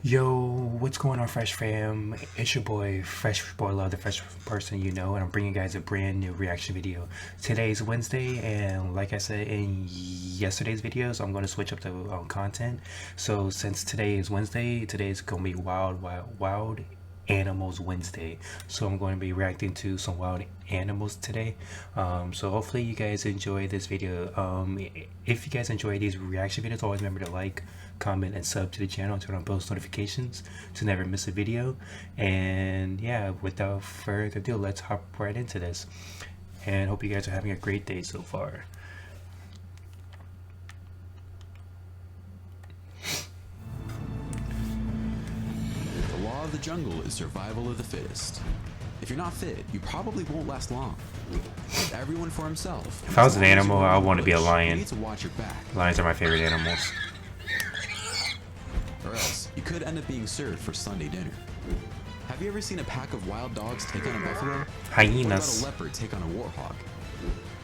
Yo, what's going on, Fresh Fam? It's your boy, FreshBoyLuv, the fresh person you know, and I'm bringing you guys a brand new reaction video. Today's Wednesday, and like I said in yesterday's videos, I'm going to switch up the content. So since today is Wednesday, today is going to be Wild Animals Wednesday. So I'm going to be reacting to some wild animals today. So hopefully you guys enjoy this video. If you guys enjoy these reaction videos, always remember to like, comment, and sub to the channel and turn on post notifications to never miss a video. And yeah, without further ado, let's hop right into this, and hope you guys are having a great day so far. The law of the jungle is survival of the fittest. If you're not fit, you probably won't last long. Everyone for himself. If I was an animal, I want to be a lion. You need to watch your back. Lions are my favorite animals. Or else, you could end up being served for Sunday dinner. Have you ever seen a pack of wild dogs take on a buffalo? Hyenas. What about a leopard take on a warthog?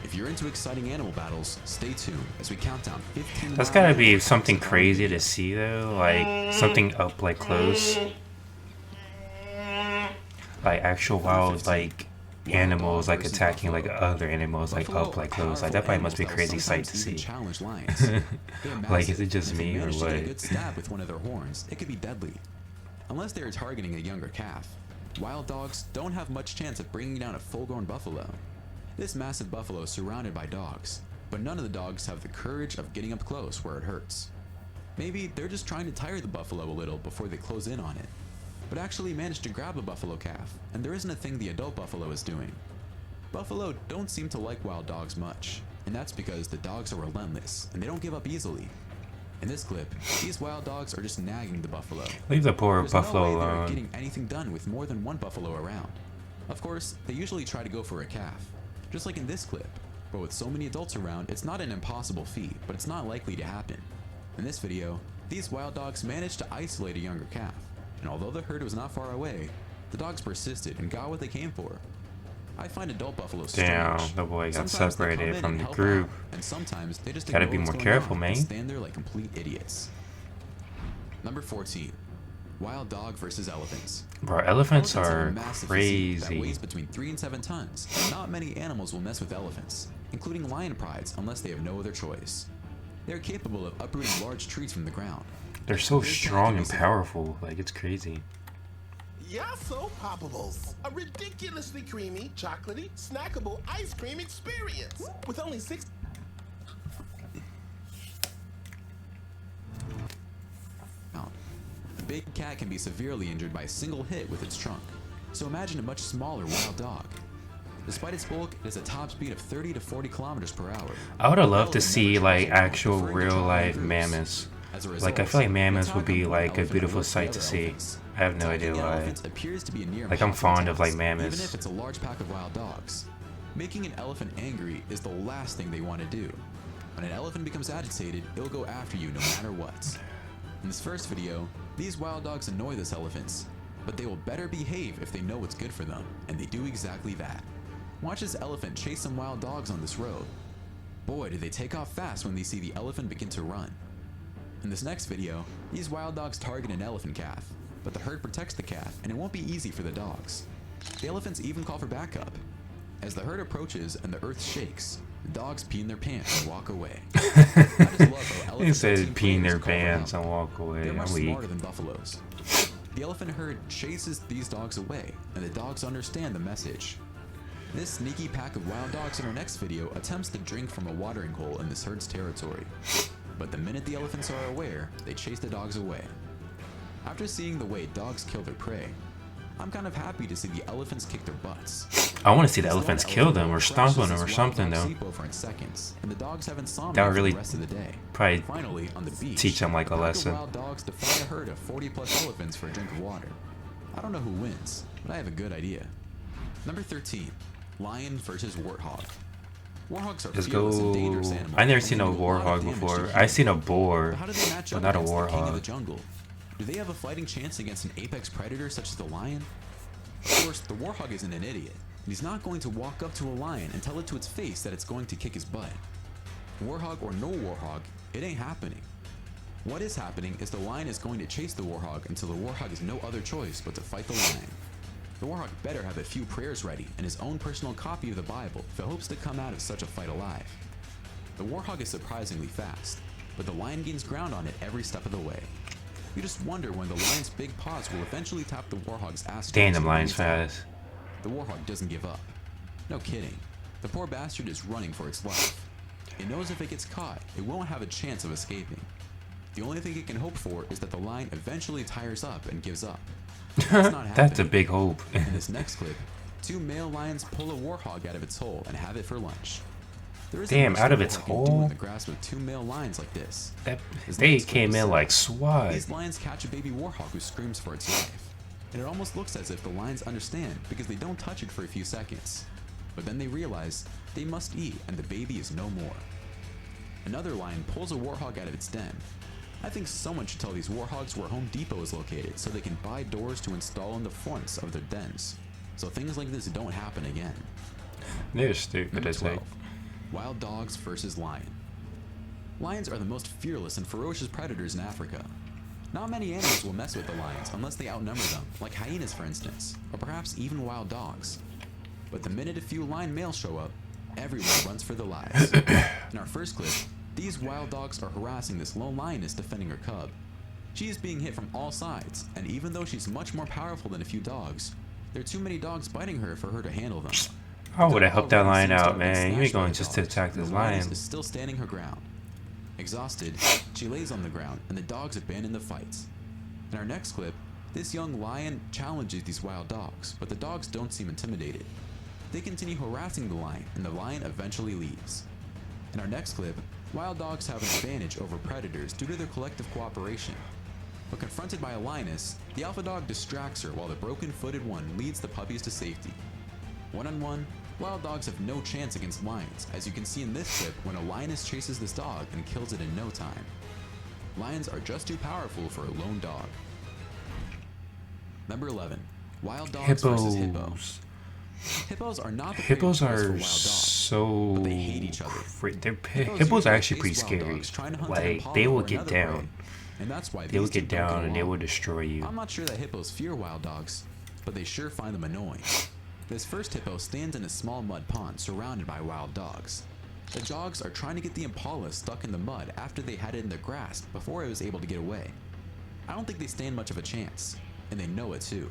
If you're into exciting animal battles, stay tuned as we count down 15. That's gotta be something crazy to see though, like something up like close. Like actual wild like animals like attacking like other animals like up like close. Like that probably must be a crazy sight to see. Like is it just me or what? A good stab with one of their horns, it could be deadly. Unless they're targeting a younger calf. Wild dogs don't have much chance of bringing down a full-grown buffalo. This massive buffalo is surrounded by dogs, but none of the dogs have the courage of getting up close where it hurts. Maybe they're just trying to tire the buffalo a little before they close in on it, but actually managed to grab a buffalo calf, and there isn't a thing the adult buffalo is doing. Buffalo don't seem to like wild dogs much, and that's because the dogs are relentless and they don't give up easily. In this clip, these wild dogs are just nagging the buffalo. Leave the poor There's buffalo no way they're alone. getting anything done with more than one buffalo around. Of course, they usually try to go for a calf, just like in this clip, but with so many adults around, it's not an impossible feat, but it's not likely to happen. In this video, these wild dogs managed to isolate a younger calf, and although the herd was not far away, the dogs persisted and got what they came for. I find adult buffaloes strange. Damn, the boy got Sometimes they come separated in from and the help group. out, and sometimes they just Gotta ignore be what's more going careful, on man. and stand there like complete idiots. Number 14. Wild dog versus elephants. Bro, elephants Elephants have a are massive physique that crazy. weighs between 3 and 7 tons. Not many animals will mess with elephants, including lion prides, unless they have no other choice. They are capable of uprooting large trees from the ground. They're so strong and powerful, like it's crazy. Yeah, so poppables. A ridiculously creamy, chocolatey, snackable ice cream experience. With only 6. A big cat can be severely injured by a single hit with its trunk. So imagine a much smaller wild dog. Despite its bulk, it has a top speed of 30 to 40 kilometers per hour. I would have loved to see like actual real life mammoths. Like I feel like mammoths would be like a beautiful sight to see. I have no idea why. Like I'm fond of like mammoths. Even if it's a large pack of wild dogs. Making an elephant angry is the last thing they want to do. When an elephant becomes agitated, it'll go after you no matter what. In this first video, these wild dogs annoy these elephants, but they will better behave if they know what's good for them, and they do exactly that. Watch this elephant chase some wild dogs on this road. Boy, do they take off fast when they see the elephant begin to run. In this next video, these wild dogs target an elephant calf, but the herd protects the calf, and it won't be easy for the dogs. The elephants even call for backup. As the herd approaches and the earth shakes, the dogs pee in their pants and walk away. I just love how He elephants said and team pee in their players call for pants help. and walk away. They're much I'm weak. smarter than buffaloes. The elephant herd chases these dogs away, and the dogs understand the message. This sneaky pack of wild dogs in our next video attempts to drink from a watering hole in this herd's territory. But the minute the elephants are aware, they chase the dogs away. After seeing the way dogs kill their prey, I'm kind of happy to see the elephants kick their butts. I want to see the elephants kill them or stomp on them or something though. That would really the rest of the day. Probably Finally, on the beach, teach them like a pack of lesson. wild dogs defy a herd of 40+ elephants for a drink of water. I don't know who wins, but I have a good idea. Number 13. Lion versus warthog. Warhogs are Let's fearless and go. dangerous animals. I never and seen they a do a lot of warthog damage to before. humans. I seen a boar, But how do they match but up not a against the king of the warthog. jungle? Do they have a fighting chance against an apex predator such as the lion? Of course, the warthog isn't an idiot. He's not going to walk up to a lion and tell it to its face that it's going to kick his butt. Warthog or no warthog, it ain't happening. What is happening is the lion is going to chase the warhog until the warhog has no other choice but to fight the lion. The warhog better have a few prayers ready and his own personal copy of the Bible if it hopes to come out of such a fight alive. The warhog is surprisingly fast, but the lion gains ground on it every step of the way. You just wonder when the lion's big paws will eventually tap the warhog's ass. Damn, them lions fast. The warhog doesn't give up. No kidding. The poor bastard is running for its life. It knows if it gets caught, it won't have a chance of escaping. The only thing it can hope for is that the lion eventually tires up and gives up. That's not happening. That's a big hope. In this next clip, 2 male lions pull a warhog out of its hole and have it for lunch. Damn, out of its hole? In the grasp of 2 male lions like this. They came in like SWAT. These lions catch a baby warhog who screams for its life. And it almost looks as if the lions understand because they don't touch it for a few seconds. But then they realize they must eat and the baby is no more. Another lion pulls a warhog out of its den. I think someone should tell these warhogs where Home Depot is located so they can buy doors to install in the fronts of their dens, so things like this don't happen again. They're stupid as heck. Wild dogs versus lion. Lions are the most fearless and ferocious predators in Africa. Not many animals will mess with the lions unless they outnumber them, like hyenas for instance, or perhaps even wild dogs. But the minute a few lion males show up, everyone runs for their lives. In our first clip, these wild dogs are harassing this lone lioness defending her cub. She is being hit from all sides, and even though she's much more powerful than a few dogs, there are too many dogs biting her for her to handle them. I would have helped that lion out, man. You ain't going just to attack this lion. Is still standing her ground. Exhausted, she lays on the ground, and the dogs abandon the fight. In our next clip, this young lion challenges these wild dogs, but the dogs don't seem intimidated. They continue harassing the lion, and the lion eventually leaves. In our next clip, wild dogs have an advantage over predators due to their collective cooperation. But confronted by a lioness, the alpha dog distracts her while the broken-footed one leads the puppies to safety. One-on-one, wild dogs have no chance against lions, as you can see in this clip when a lioness chases this dog and kills it in no time. Lions are just too powerful for a lone dog. Number 11. Wild dogs versus hippos. Hippos are not the hippos are for wild dogs, so but they hate each other. Hippos are actually pretty scary. Like they will get down. And that's why they will get down and they will destroy you. I'm not sure that hippos fear wild dogs, but they sure find them annoying. This first hippo stands in a small mud pond surrounded by wild dogs. The dogs are trying to get the impala stuck in the mud after they had it in their grasp before it was able to get away. I don't think they stand much of a chance, and they know it too.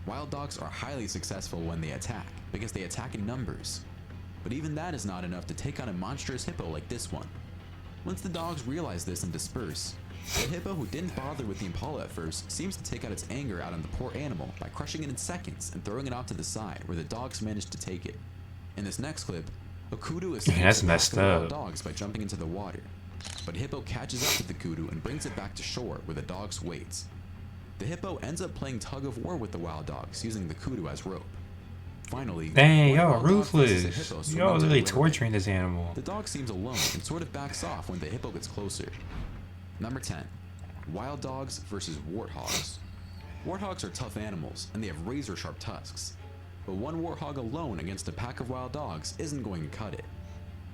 Wild dogs are highly successful when they attack, because they attack in numbers. But even that is not enough to take on a monstrous hippo like this one. Once the dogs realize this and disperse, the hippo who didn't bother with the impala at first seems to take out its anger out on the poor animal by crushing it in seconds and throwing it off to the side where the dogs manage to take it. In this next clip, a kudu escapes wild dogs by jumping into the water, but hippo catches up to the kudu and brings it back to shore where the dogs wait. The hippo ends up playing tug of war with the wild dogs using the kudu as rope. Finally, dang, y'all ruthless. Y'all really torturing this animal. The dog seems alone and sort of backs off when the hippo gets closer. Number 10. Wild dogs versus warthogs. Warthogs are tough animals and they have razor sharp tusks. But one warthog alone against a pack of wild dogs isn't going to cut it.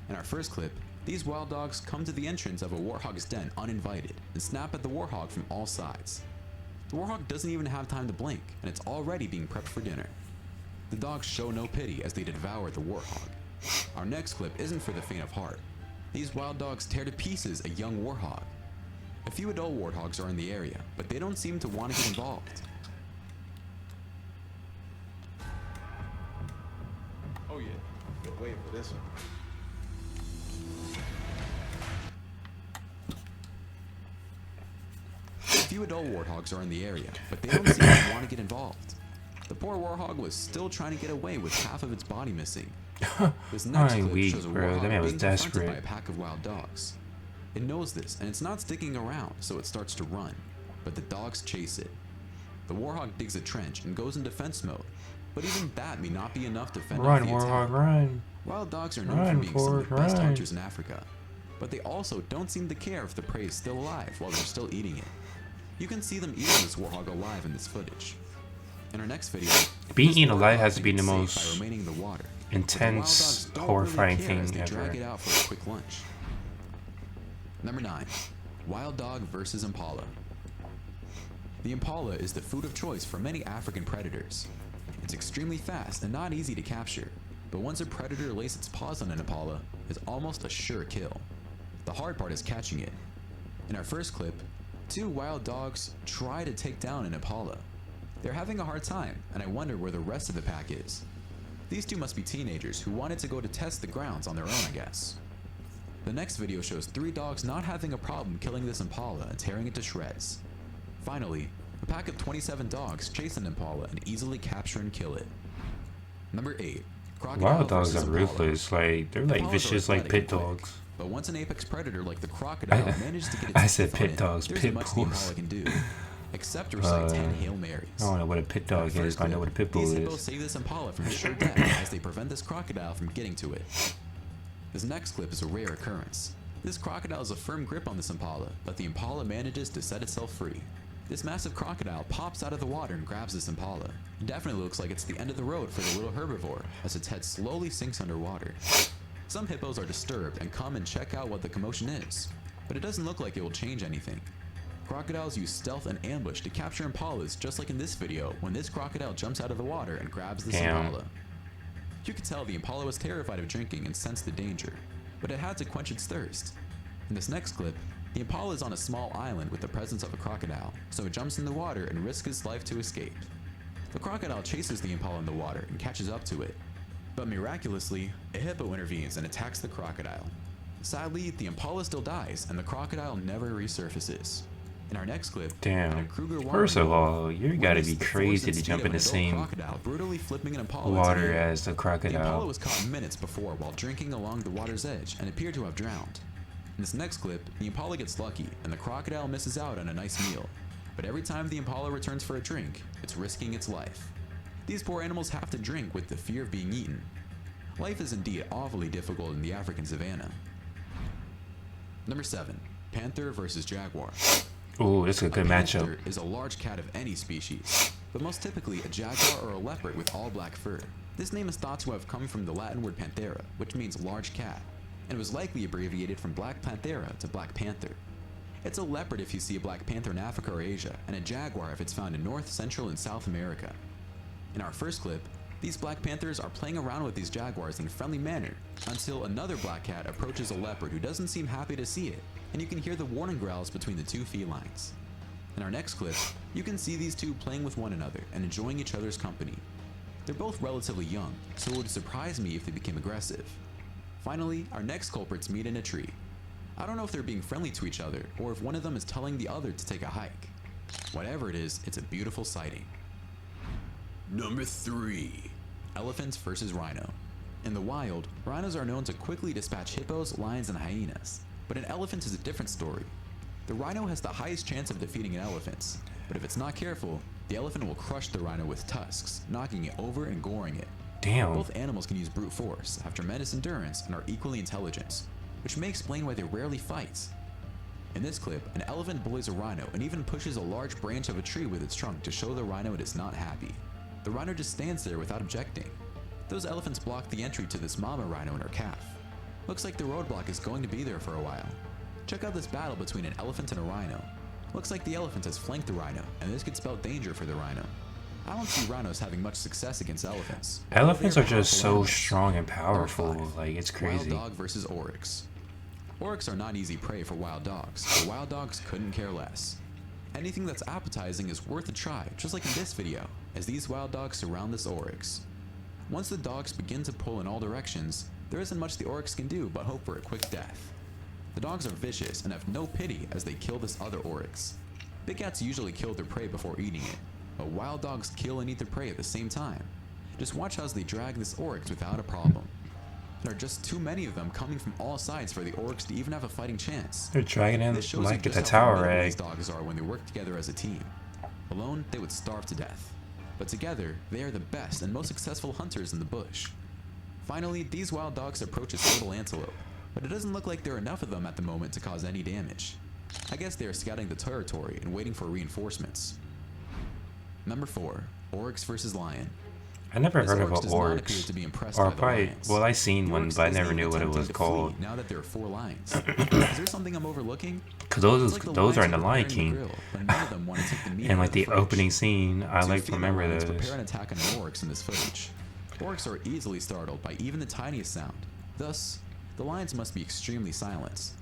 In our first clip, these wild dogs come to the entrance of a warthog's den uninvited and snap at the warthog from all sides. The warthog doesn't even have time to blink, and it's already being prepped for dinner. The dogs show no pity as they devour the warthog. Our next clip isn't for the faint of heart. These wild dogs tear to pieces a young warthog. A few adult warthogs are in the area, but they don't seem to want to get involved. Oh yeah, been waiting for this one. A few adult warthogs are in the area, but they don't seem to want to get involved. The poor warthog was still trying to get away with half of its body missing. This next clip shows a warthog being confronted by a pack of wild dogs. It knows this, and it's not sticking around, so it starts to run, but the dogs chase it. The warthog digs a trench and goes in defense mode, but even that may not be enough to fend off the attack. Run. Wild dogs are known for being some of the best hunters in Africa, but they also don't seem to care if the prey is still alive while they're still eating it. You can see them eating this warthog alive in this footage. In our next video, being eaten alive has to be the most by remaining in the water, intense, horrifying thing as they ever. drag it out for a quick lunch. Number 9. Wild dog versus impala. The impala is the food of choice for many African predators. It's extremely fast and not easy to capture, but once a predator lays its paws on an impala, it's almost a sure kill. The hard part is catching it. In our first clip, two wild dogs try to take down an impala. They're having a hard time, and I wonder where the rest of the pack is. These two must be teenagers who wanted to go to test the grounds on their own, I guess. The next video shows three dogs not having a problem killing this impala and tearing it to shreds. Finally, a pack of 27 dogs chase an impala and easily capture and kill it. Number 8. Crocodile Wild dogs versus are impala. ruthless. Like, they're like Impalas are vicious like athletic pit and quick, dogs. But once an apex predator like the crocodile manages to get its I said teeth on pit it, dogs, there's pit much the bulls. impala can do, except to recite 10 Hail Marys. I don't know what a pit dog In our is, first but I know clip, what a pit bull these hippos is. save this impala from sure death as they prevent this crocodile from getting to it. This next clip is a rare occurrence. This crocodile has a firm grip on this impala, but the impala manages to set itself free. This massive crocodile pops out of the water and grabs this impala. It definitely looks like it's the end of the road for the little herbivore as its head slowly sinks underwater. Some hippos are disturbed and come and check out what the commotion is, but it doesn't look like it will change anything. Crocodiles use stealth and ambush to capture impalas, just like in this video when this crocodile jumps out of the water and grabs this impala. You could tell the impala was terrified of drinking and sensed the danger, but it had to quench its thirst. In this next clip, the impala is on a small island with the presence of a crocodile, so it jumps in the water and risks its life to escape. The crocodile chases the impala in the water and catches up to it, but miraculously, a hippo intervenes and attacks the crocodile. Sadly, the impala still dies and the crocodile never resurfaces. In our next clip, Damn. First of all, you gotta be crazy to jump in the same crocodile brutally flipping an impala water into the air. as the The impala crocodile. was caught minutes before while drinking along the water's edge and appeared to have drowned. In this next clip, the impala gets lucky and the crocodile misses out on a nice meal. But every time the impala returns for a drink, it's risking its life. These poor animals have to drink with the fear of being eaten. Life is indeed awfully difficult in the African savannah. Number 7. Panther versus jaguar. Ooh, this is a good matchup. Panther is a large cat of any species, but most typically a jaguar or a leopard with all black fur. This name is thought to have come from the Latin word panthera, which means large cat, and was likely abbreviated from Black Panthera to Black Panther. It's a leopard if you see a black panther in Africa or Asia, and a jaguar if it's found in North, Central, and South America. In our first clip, these black panthers are playing around with these jaguars in a friendly manner until another black cat approaches a leopard who doesn't seem happy to see it, and you can hear the warning growls between the two felines. In our next clip, you can see these two playing with one another and enjoying each other's company. They're both relatively young, so it would surprise me if they became aggressive. Finally, our next culprits meet in a tree. I don't know if they're being friendly to each other or if one of them is telling the other to take a hike. Whatever it is, it's a beautiful sighting. Number 3. Elephants versus rhino. In the wild, rhinos are known to quickly dispatch hippos, lions, and hyenas. But an elephant is a different story. The rhino has the highest chance of defeating an elephant, but if it's not careful, the elephant will crush the rhino with tusks, knocking it over and goring it. Damn. Both animals can use brute force, have tremendous endurance, and are equally intelligent, which may explain why they rarely fight. In this clip, an elephant bullies a rhino and even pushes a large branch of a tree with its trunk to show the rhino it is not happy. The rhino just stands there without objecting. Those elephants block the entry to this mama rhino and her calf. Looks like the roadblock is going to be there for a while. Check out this battle between an elephant and a rhino. Looks like the elephant has flanked the rhino, and this could spell danger for the rhino. I don't see rhinos having much success against elephants. Elephants are just Powerful so animals. strong and Number powerful. 5. Like, it's crazy. Wild dog versus oryx. Oryx are not easy prey for wild dogs, but wild dogs couldn't care less. Anything that's appetizing is worth a try, just like in this video, as these wild dogs surround this oryx. Once the dogs begin to pull in all directions, there isn't much the oryx can do but hope for a quick death. The dogs are vicious and have no pity as they kill this other oryx. Big cats usually kill their prey before eating it, but wild dogs kill and eat their prey at the same time. Just watch as they drag this oryx without a problem. There are just too many of them coming from all sides for the oryx to even have a fighting chance. They're dragging him This shows like you it's a just how tower formidable these egg. dogs are when they work together as a team. Alone, they would starve to death. But together, they are the best and most successful hunters in the bush. Finally, these wild dogs approach a little antelope, but it doesn't look like there are enough of them at the moment to cause any damage. I guess they are scouting the territory and waiting for reinforcements. Number 4. Oryx versus lion. I never This heard of oryx an does not appear oryx. to be impressed Or by the probably, lions. well, I seen The one, oryx but I isn't never even knew what it attempting was to called. flee now that there are 4 lions. Is there something I'm overlooking? Cause It's like the those are in lions the are Lion preparing the King. grill, but none of them want to take the meat And out like of the the fridge. opening scene, I Two like to female remember lions those. prepare an attack on an oryx in this footage. Oryx are easily startled by even the tiniest sound. Thus, the lions must be extremely silent.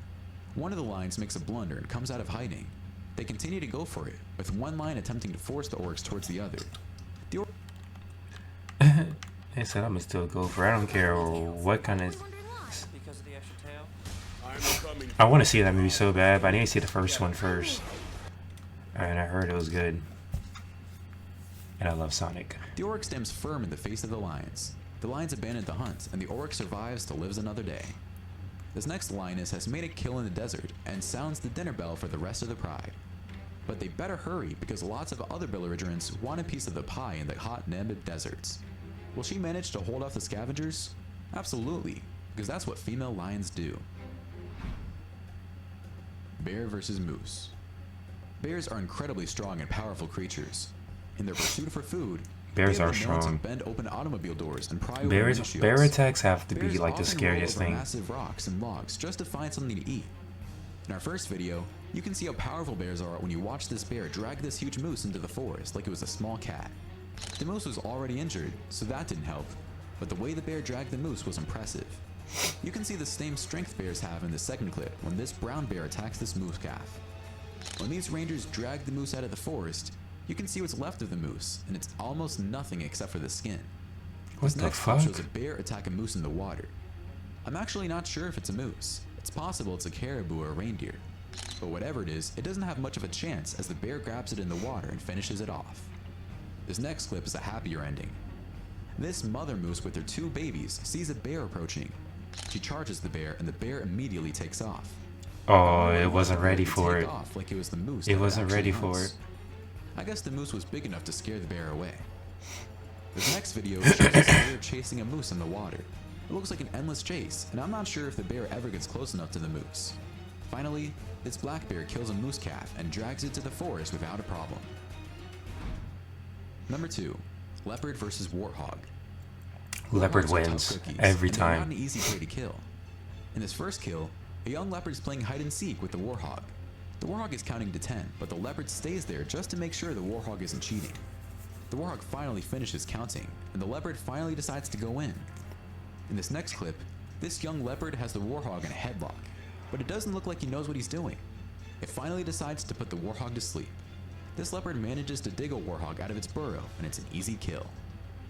One of the lions makes a blunder and comes out of hiding. They continue to go for it, with one lion attempting to force the oryx towards the other. The They said I'm gonna still go for it. I don't care what kind of. I want to see that movie so bad, but I need to see the first one first. And I heard it was good. And I love Sonic. The oryx stands firm in the face of the lions. The lions abandoned the hunt, and the oryx survives to live another day. This next lioness has made a kill in the desert and sounds the dinner bell for the rest of the pride. But they better hurry because lots of other belligerents want a piece of the pie in the hot Namib deserts. Will she manage to hold off the scavengers? Absolutely, because that's what female lions do. Bear versus moose. Bears are incredibly strong and powerful creatures. In their pursuit for food, Bears they have are been known strong. to bend open automobile doors and pry open Bear windshields. attacks have to be Bears like the often scariest roll over thing. massive rocks and logs just to find something to eat. In our first video, you can see how powerful bears are when you watch this bear drag this huge moose into the forest like it was a small cat. The moose was already injured, so that didn't help, but the way the bear dragged the moose was impressive. You can see the same strength bears have in the second clip when this brown bear attacks this moose calf. When these rangers drag the moose out of the forest, you can see what's left of the moose, and it's almost nothing except for the skin. What This the next clip fuck? shows a bear attack a moose in the water. I'm actually not sure if it's a moose. It's possible it's a caribou or a reindeer. But whatever it is, it doesn't have much of a chance as the bear grabs it in the water and finishes it off. This next clip is a happier ending. This mother moose with her 2 babies sees a bear approaching. She charges the bear and the bear immediately takes off. Oh, it wasn't ready They for take it. off like it was the moose It that wasn't actually ready for hunts. it. I guess the moose was big enough to scare the bear away. This next video shows this bear chasing a moose in the water. It looks like an endless chase, and I'm not sure if the bear ever gets close enough to the moose. Finally, this black bear kills a moose calf and drags it to the forest without a problem. Number 2, leopard versus warthog. Leopard Warthogs are tough wins cookies, every and they're not time. an easy prey to kill. In this first kill, a young leopard is playing hide and seek with the warthog. The warthog is counting to 10, but the leopard stays there just to make sure the warthog isn't cheating. The warthog finally finishes counting, and the leopard finally decides to go in. In this next clip, this young leopard has the warthog in a headlock, but it doesn't look like he knows what he's doing. It finally decides to put the warthog to sleep. This leopard manages to dig a warthog out of its burrow, and it's an easy kill.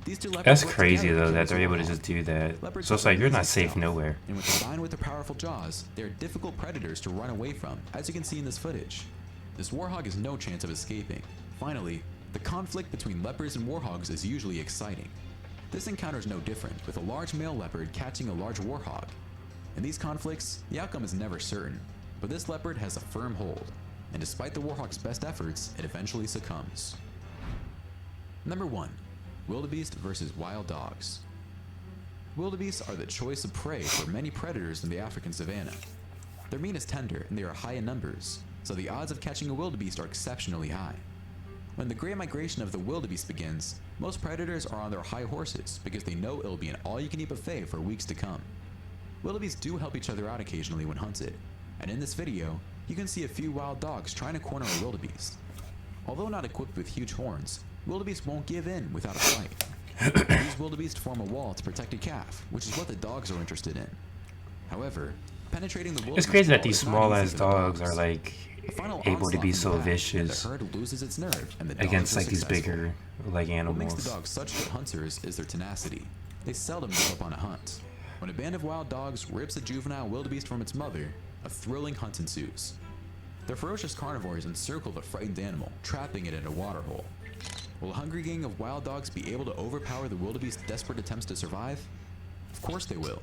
These 2 leopards That's work crazy together to though kill that this they're able to warthog. just do that. Leopards So it's have like you're not amazing safe stealth, nowhere. And when combined with their powerful jaws, they are difficult predators to run away from, as you can see in this footage. This warthog has no chance of escaping. Finally, the conflict between leopards and warthogs is usually exciting. This encounter is no different, with a large male leopard catching a large warthog. In these conflicts, the outcome is never certain, but this leopard has a firm hold, and despite the warthog's best efforts, it eventually succumbs. Number 1, wildebeest versus wild dogs. Wildebeests are the choice of prey for many predators in the African savanna. Their meat is tender and they are high in numbers, so the odds of catching a wildebeest are exceptionally high. When the great migration of the wildebeest begins, most predators are on their high horses because they know it'll be an all-you-can-eat buffet for weeks to come. Wildebeest do help each other out occasionally when hunted, and in this video, you can see a few wild dogs trying to corner a wildebeest. Although not equipped with huge horns, wildebeest won't give in without a fight. These wildebeest form a wall to protect a calf, which is what the dogs are interested in. However, penetrating the wildebeest It's crazy that wall these is not small easy ass for the dogs are like The final able to be onslaught so comes back, vicious and the herd loses its nerve, and the dogs against are like these successful. bigger like What makes animals. the dogs such good hunters is their tenacity. They seldom give up on a hunt. When a band of wild dogs rips a juvenile wildebeest from its mother, a thrilling hunt ensues. The ferocious carnivores encircle the frightened animal, trapping it in a waterhole. Will a hungry gang of wild dogs be able to overpower the wildebeest's desperate attempts to survive? Of course they will.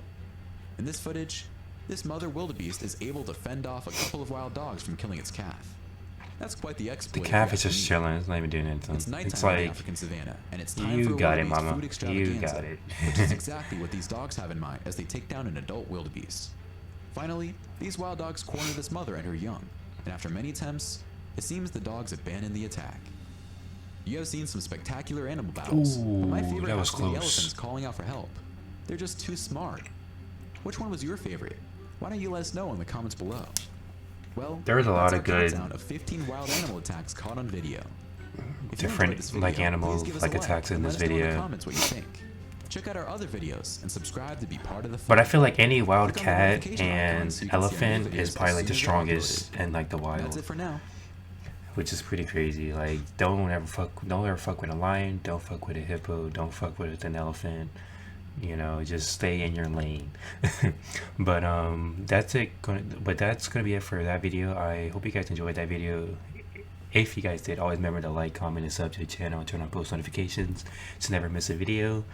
In this footage, this mother wildebeest is able to fend off a couple of wild dogs from killing its calf. That's quite the The exploit. calf is if you just ask me. chilling. It's not even doing It's anything. nighttime It's in the like African savanna, and it's time you for a got it, wildebeest mama. food You extravaganza, got it. which is exactly what these dogs have in mind as they take down an adult wildebeest. Finally, these wild dogs corner this mother and her young, and after many attempts, it seems the dogs abandon the attack. You have seen some spectacular animal battles, but my Ooh, favorite that has was to be the close. elephants calling out for help. They're just too smart. Which one was your favorite? Why don't you let us know in the comments below? Well, There was a lot that's of our good countdown of 15 wild animal attacks caught on video. If you different, enjoyed this video, like, please animal, give us like, a like attacks in and this let us know in the video. comments what you think. Check out our other videos and subscribe to be part of the fun. But I feel like any wild Click on the cat notification icon and so you can see our new elephant videos is as probably like soon the as they're strongest uploaded. in like the That's wild, it for now. which is pretty crazy. Like, don't ever fuck with a lion, don't fuck with a hippo, don't fuck with an elephant. You know, just stay in your lane. But that's it. But that's gonna be it for that video. I hope you guys enjoyed that video. If you guys did, always remember to like, comment, and sub to the channel, and turn on post notifications to never miss a video.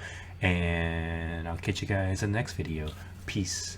And I'll catch you guys in the next video. Peace.